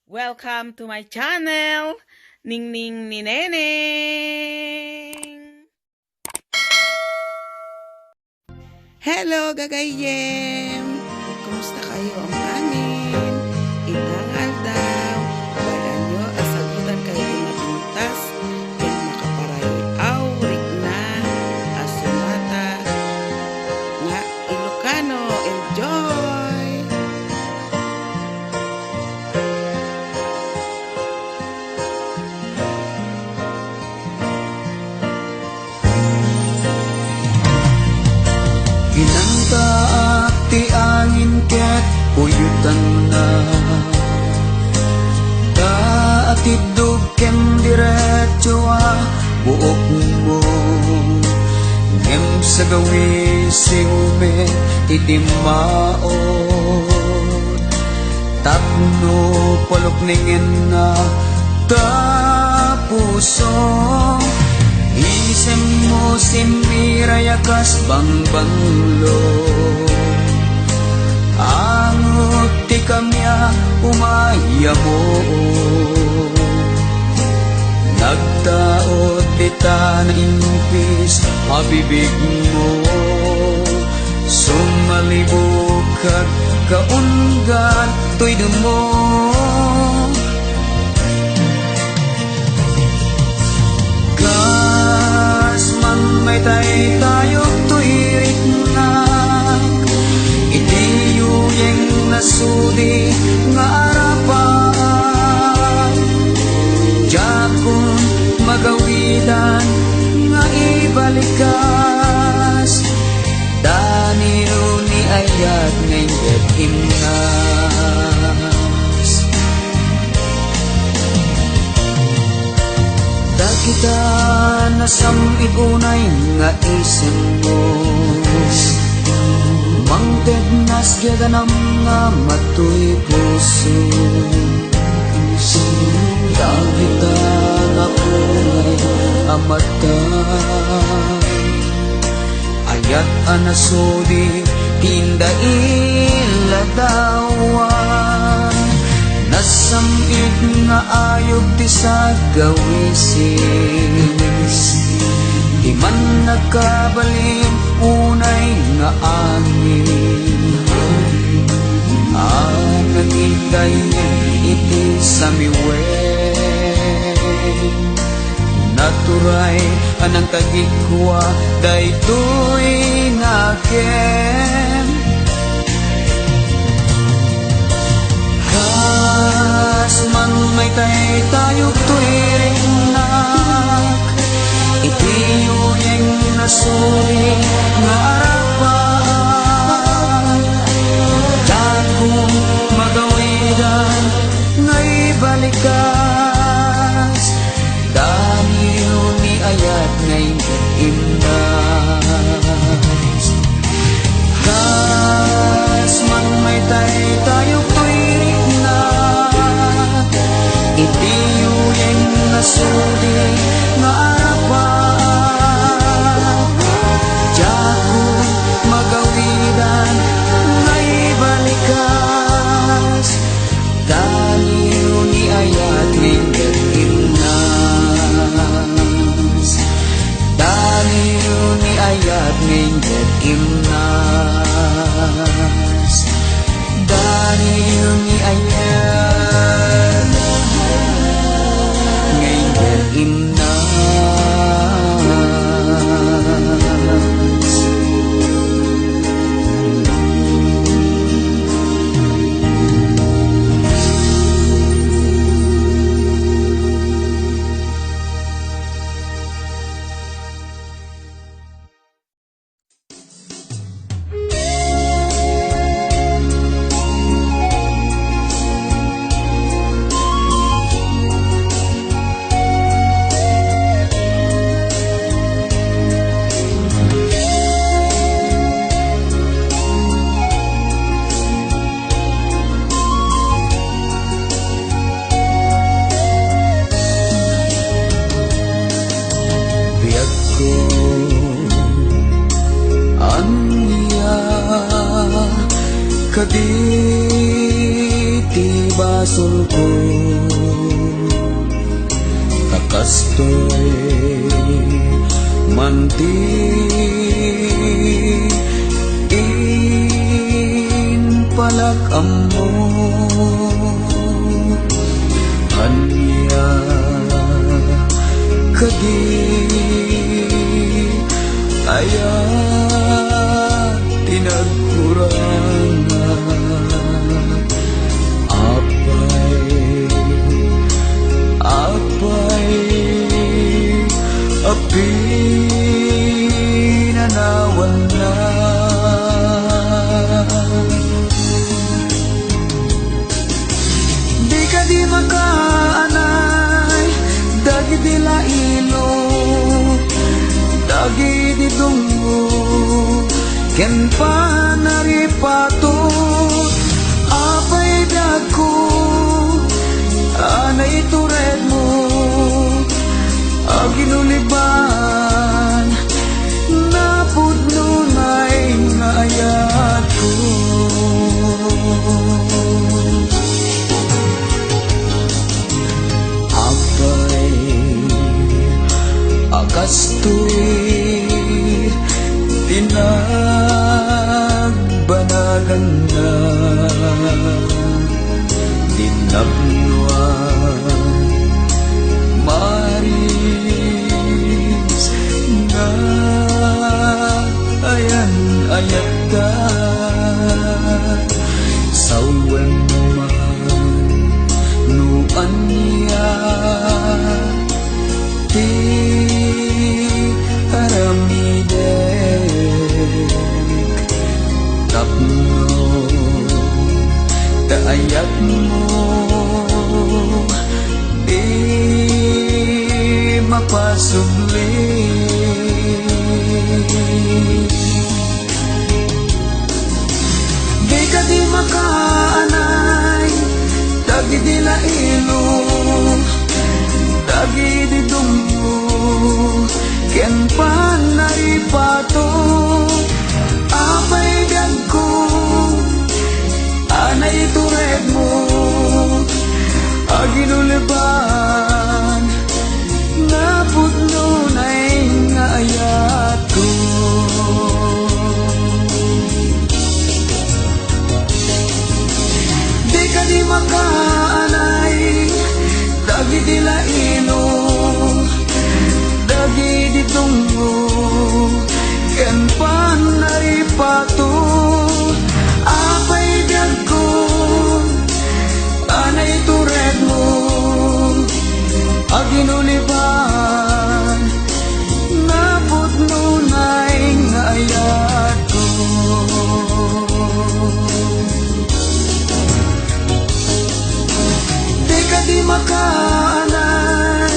Welcome to my channel, Ningning ni Neneng! Hello, gagayem! Kumusta kayo ang amin? Itangal daw, bayan nyo asagutan kayo din napintas, kung makaparay awrik na, asunata, nga Ilocano, enjoy! Ginanta at ti angin ket uyutan na Kaatidog ken diretso buok mo Ngem sa gawi siume itimaot Tapno palukningin na tapuso Isem mo simirayakas bangbanglo Angot ti kamya umaya mo Nagtaot kita na impis habibig mo Sumalibog kag kaungan to'y dumo May tayo tuirik na Itiyuyeng nasudi nga arapan Jakon magawidan nga ibalikas Danilo ni ayat ngayon himnas Kita nasamit unay nga isip mo Mangted nas gaganam nga matuy puso Dagita nga punay amatay Ayat anasodi tinda iladawan Nasamit nga ayog ti sa gawisin Di man nagkabalin unay nga angin Ang nangigayin iti sa miwen Naturay anang tagikwa daytoy naken Man may tayo tuwiring nak Itiyuyeng nasuri nga arapan Dagong magawidan nga ibalikas Danilo ni ayat ngay imnas Kas man may tayo tuwiring Itiyuyeng nasudi nga arapan Jakon magawidan nga ibalikas Danilo ni ayat ngayon imnas Danilo ni ayat ngayon imnas Danilo ni ayat imnas basol ko kakastoy manti in palak amo anya kadi aya tinagkurangan apay api nanawan na di ka di makaanay dagi di lailo dagi di dungo ken panaripato apay dako anay tured mo aginuliban napudno na'y nga ayat ko apay agastoy tinagbanagan na dinabnuan maris nga ayan ayat ka sawen man nuan niya ti aramidek tapno ayat mo di mapasubli di ka di makaanay dagi di lailo dagi di dungo ken panaripato apay dagko anay tured mo aginuliban napudno na'y nga ayat ko di ka di makaanay dagi di laino dagi di tungo ken panaripato apay dagko anay tured mo aginuliban napudno na'y nga ayat ko di ka di makaanay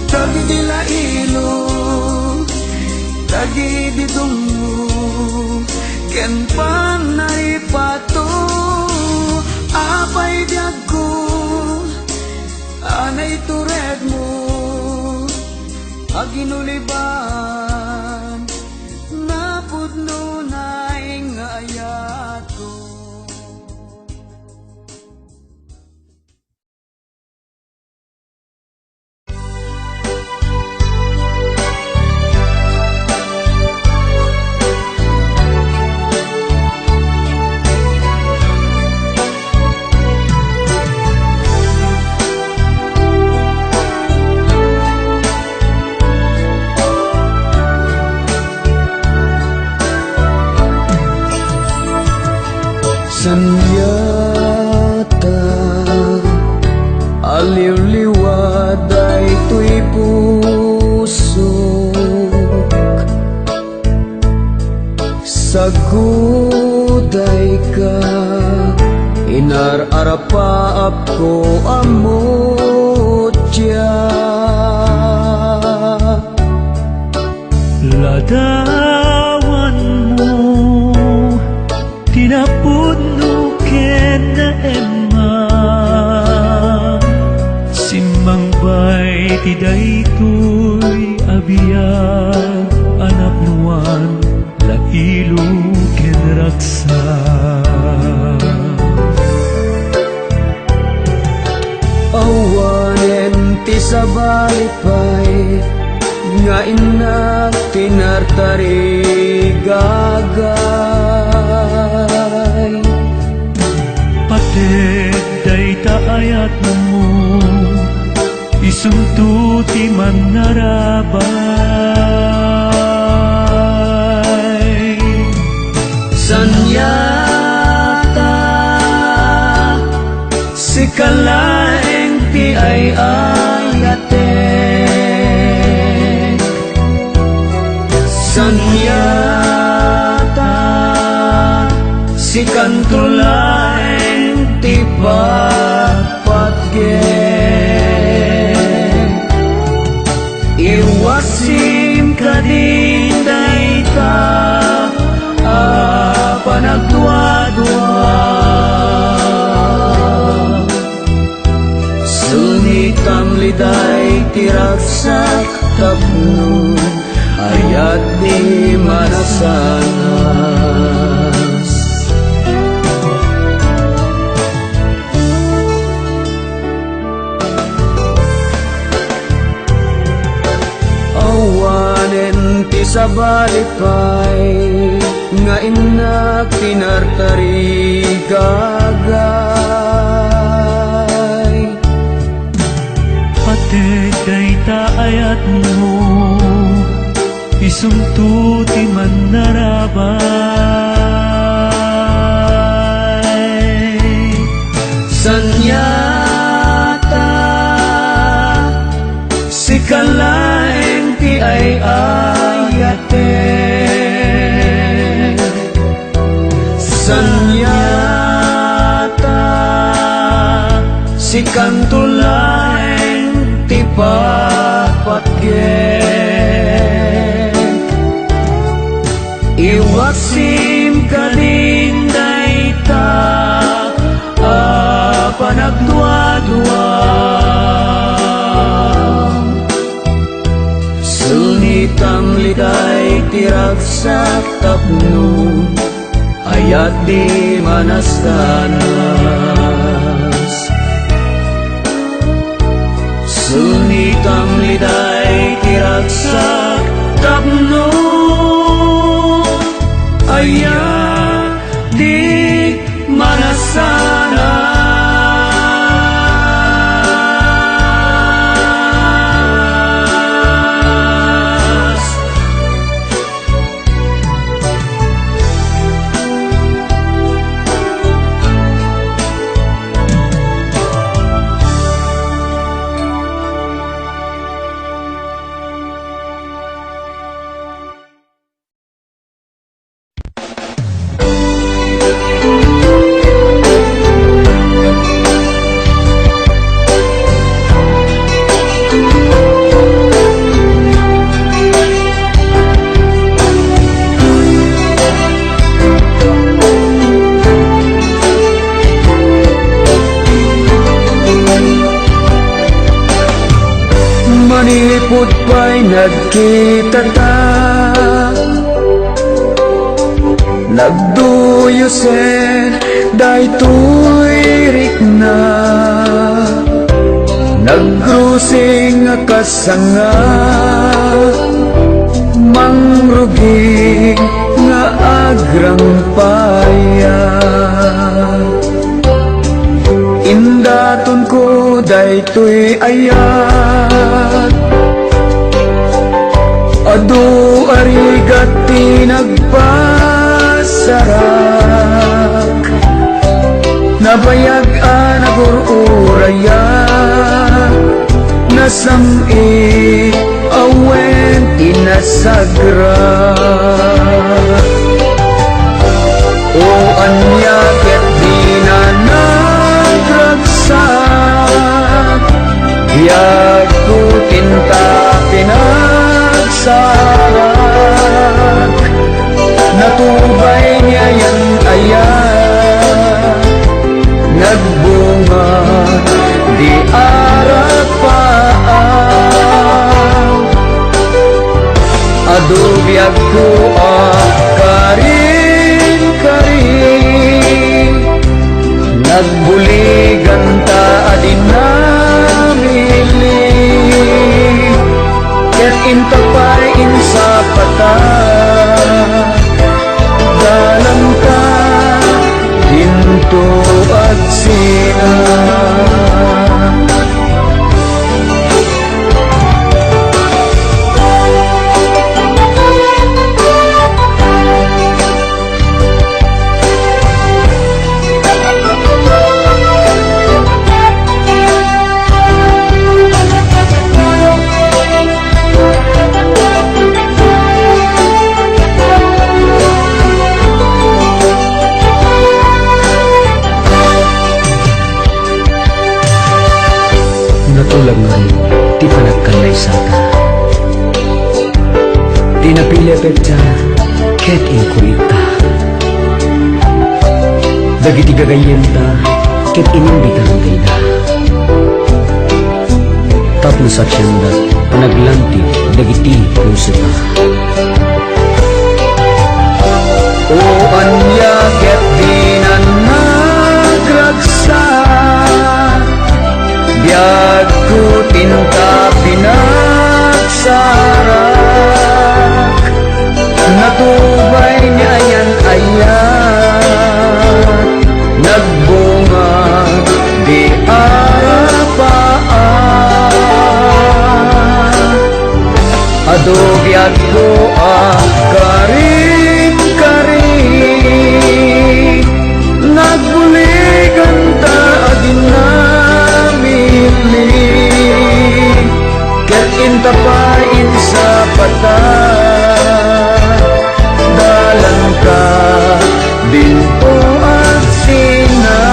dagi di lailo dagi di dungo ken panaripato apay dagko anay tured mo aginuliban napudno na'y nga ayat ko sanyata aliw-liwad ay to'y pusok saguday ka inar-arapaap ko amotya ladawan mo tinapudno ken na emma simmang bay ti daytoy abiyag anak nuan lailo ken raksa sa balipay nga inak tinartarigagay. Pated day taayat mo, isumtuti man narabay. Sanyata si kalaeng ti ay ayate. Sanyata si kantulaeng ti papatge. Iwasim ka din dayta panagdwa-dwa. Sunitam liday tiragsak tapno ayat di manasanas. Awanen ti sa balipay nga inak tinartarigagay. Pated day taayat mo, isumtuti man narabay. Sanyata si kalaeng ti ay ayate. Sanyata si kantulaeng ti papatge. Iwasim ka din dayta panagdwa-dwa. Sunitam liday tiragsak tapno ayat di manastanas. Sunitam liday tiragsak tapno ayat di manasanas. Manipod pa'y nagkita ta, nagduyusen daytoy rikna, nagrusing kasanga, mangrugi nga agrang paya. Indaton ko daytoy ayat, adu arigat tinagpasarak, nabayag anagururaya, nasami awen tinasagra. O anya ket di na nagragsak, biyag ko tinta pinagsarak, natubay niya yan ayat, nagbunga di arapaan. Adu biyag ko karin-karin, nagbuligan ta adin namili, dinto at sina. Natulag nga rin, ti panagkanay sa ta. Di napilepet siya, ket inkulita. Dagiti gagayen ta, ket inimbitan da. Tapos sa tiyanda, panaglanti, dagiti puso ta. O anya ket di na nagragsak, biag ko tinta pinagsarak, natubay niya yan ayat, nagbunga di arapaan. Ado biag ko karing-karing, nagbuligan ta agin namili, ket intapain sa pata, dalan ka dinto at sina.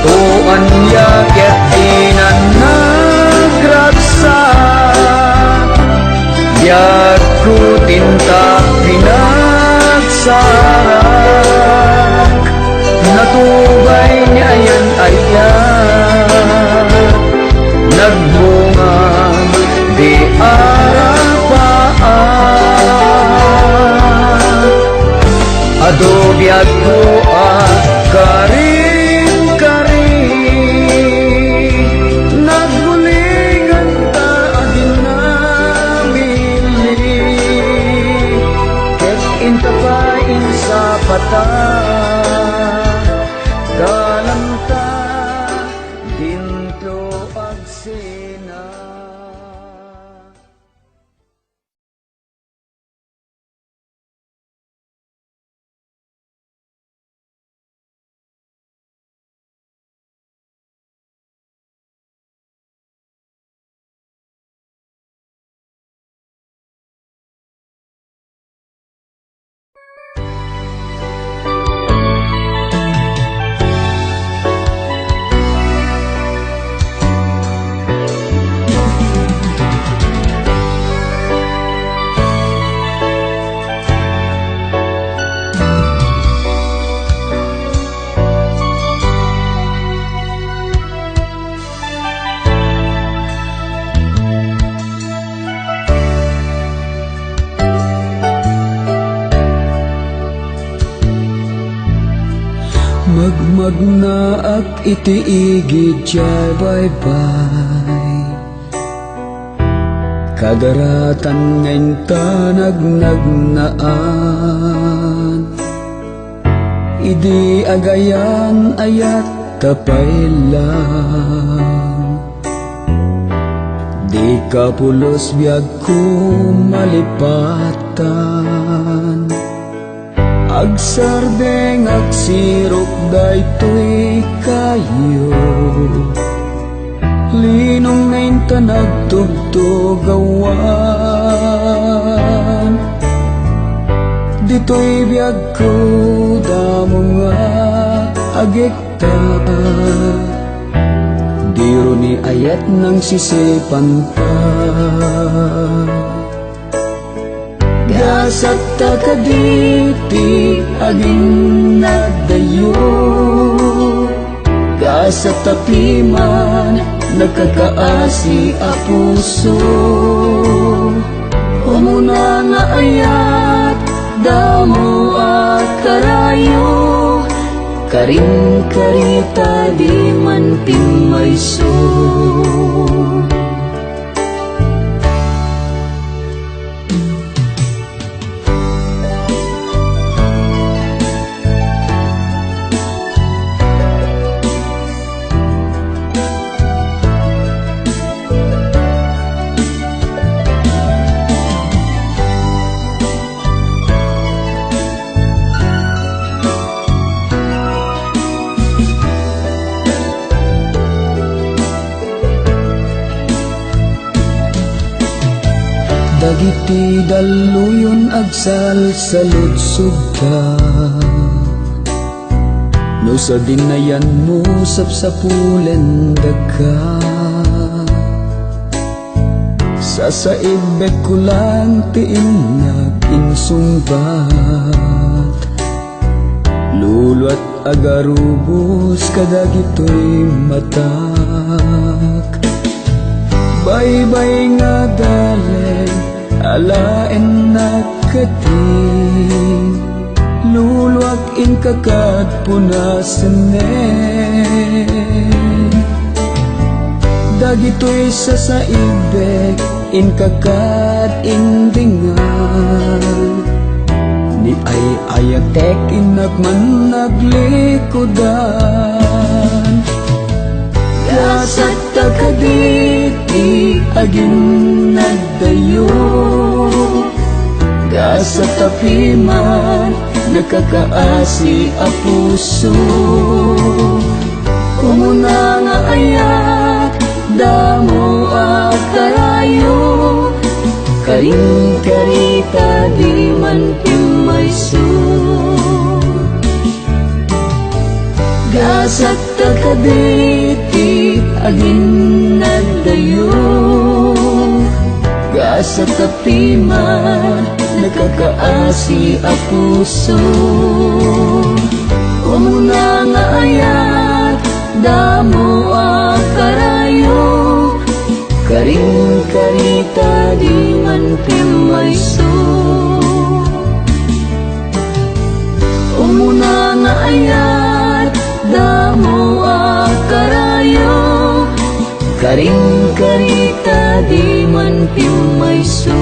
O anya ket di na nagragsak, biag ko tinta pinagsarak, natubay niya yan ayat, nagbunga di arapaan. Ado biag ko karing-karing, nagbulingan ta agin namili, ket intapain sa pata, dalam ta dinto agsina. Magmagnaak itiigid jay bye-bye, kadaratan ngayon nagnaan, idi agayan ayat tapay lang, di ka pulos biag ko malipatan. Agsardeng agsirok daytoy kayo, linong ngayon ta nagtugtugawan. Dito'y biag ko damo nga agekta, diro ni ayat ng sisipan pa. Gasat ta kaditi aging nagdayo, gasat ta piman nagkakaasi a puso. Umuna nga ayat damo at karayo, karing-karita di man pimayso. Dagiti daluyon agsal sa lutsugta, no sa dinayan mo sapsapulen dagka. Sa saibek ko lang tiin naginsungbat, luluat agarubos kadagitoy matak. Baybay nga dalen alaen nakating, luluak in kakad punasanen. Dagitoy sa saibek in kakad indingan, ni ay ayatek inagman naglikodan. Gasat takaditi agin nagdayo, gasat tapiman nakakaasi a puso. Umuna nga ayak damo a karayo, karing karita di man pimayso. Gasat takaditi agin nagdayo, gasat tapiman nakakaasi a puso. Umuna nga ayat damo a karayo, karing karita di man pimayso. Umuna nga ayat damo a karayo, karing karita di man pimayso.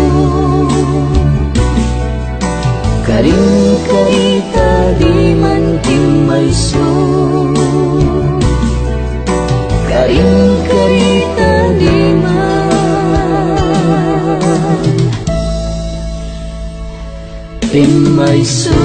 Karing karita di man pimayso. Karing karita di man pimayso.